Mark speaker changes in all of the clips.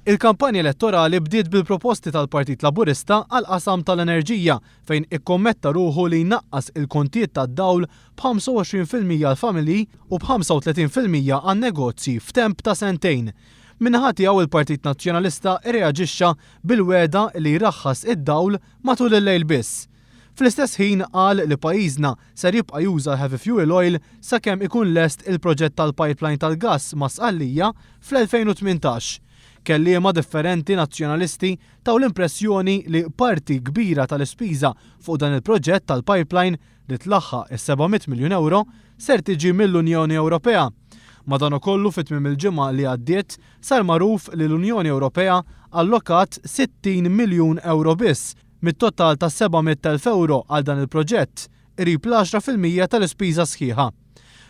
Speaker 1: Il-kampanja elettorali bdiet bil-proposti tal-Partit Laburista għal qasam tal-enerġija fejn ikkommetta ruħu li jnaqqas il-kontijiet tad-dawl b'25% għall-familji u b'35% għan-negozji f'temp ta' sentejn. Min-naħa tiegħu il-Partit Nazzjonalista irreaġixxa bil-weda li jraħħas id-dawl matul il-lejl biss. Fl-istess ħin qal li pajjiżna ser jibqa' juża heavy fuel oil sakemm ikun lest il-proġett tal-pipeline tal-gass ma' Sqallija fl-2018. Kelliema differenti nazzjonalisti taw l-impressjoni li parti kbira tal-ispiża fuq dan il-proġett tal-pipeline li tlaħħaq is-700 miljun euro ser tiġi mill-Unjoni Ewropea. Madankollu fit-tmiem il-ġimgħa li għaddiet sar magħruf li l-Unjoni Ewropea allokat 60 miljun euro biss mit-total ta' 700,000 euro għal dan il-proġett, qrib l-10% tal-ispiża sħiħa.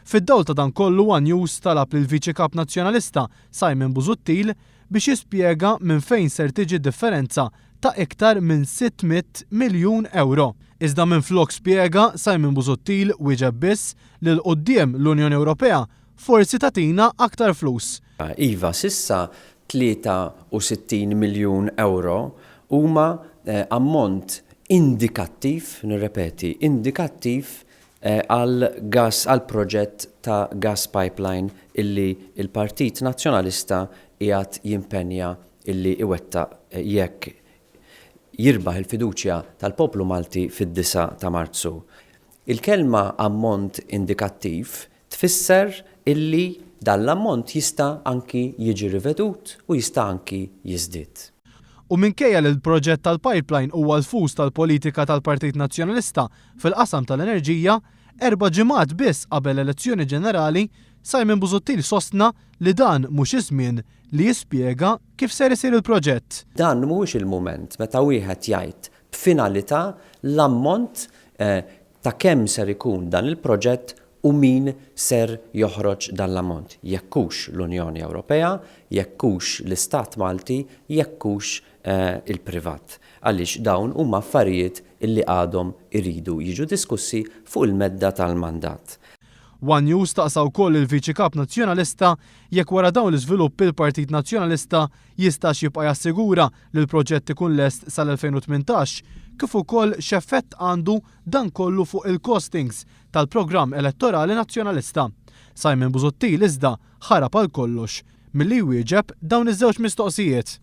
Speaker 1: Fid-dawl ta' dan kollu One News talab lill viċi Kap Nazzjonalista Simon Busuttil biex jispjega minn fejn ser tiġi differenza ta' iktar minn 600 miljun euro. Iżda minflok spjega Simon Busuttil wieġeb biss li l-qudiem l-Unjoni Ewropea forsi tagħtina aktar flus.
Speaker 2: Iva, sissa 63 miljun euro huma ammont indikattiv, nirrepeti, indikattiv għal proġett ta' gas pipeline illi il-Partit Nazzjonalista qiegħed jimpenja illi iwettaq jekk jirbaħ il-fiduċja tal-poplu Malti fid-9 ta' Marzu. Il-kelma ammont indikattiv tfisser illi dan l-ammont jista' anki jiġi rivedut u jista' anki jiżdied.
Speaker 1: U minkejja li l-proġett tal-pipeline huwa l-fus tal-politika tal-Partit Nazzjonalista fil-qasam tal-enerġija, 4 ġimgħat biss qabel elezzjoni ġenerali, Simon Busuttil sostna li dan mhux iż-żmien li jispjega kif ser isir il-proġett.
Speaker 2: Dan mhuwiex il-mument meta wieħed jgħid b'finalità l-ammont ta' kemm ser ikun dan il-proġett u min ser joħroġ dan l-ammont. Jekkux l-Unjoni Ewropea, jekkux l-Istat Malti, jekkux il-privat. Għaliex dawn huma affarijiet illi għadhom iridu jiġu diskussi fuq il-medda tal-mandat.
Speaker 1: One News taqsa wkoll il-Viċi Kap Nazzjonalista jekk wara dawn l-iżviluppi il-Partit Nazzjonalista jistax jibqa' jassigura li l-proġett ikun lest sal-2018 kif ukoll x'effett għandu dan kollu fuq il-costings tal-programm elettorali nazzjonalista. Simon Busuttil iżda ħarab għal kollox milli jwieġeb dawn iż-żewġ mistoqsijiet.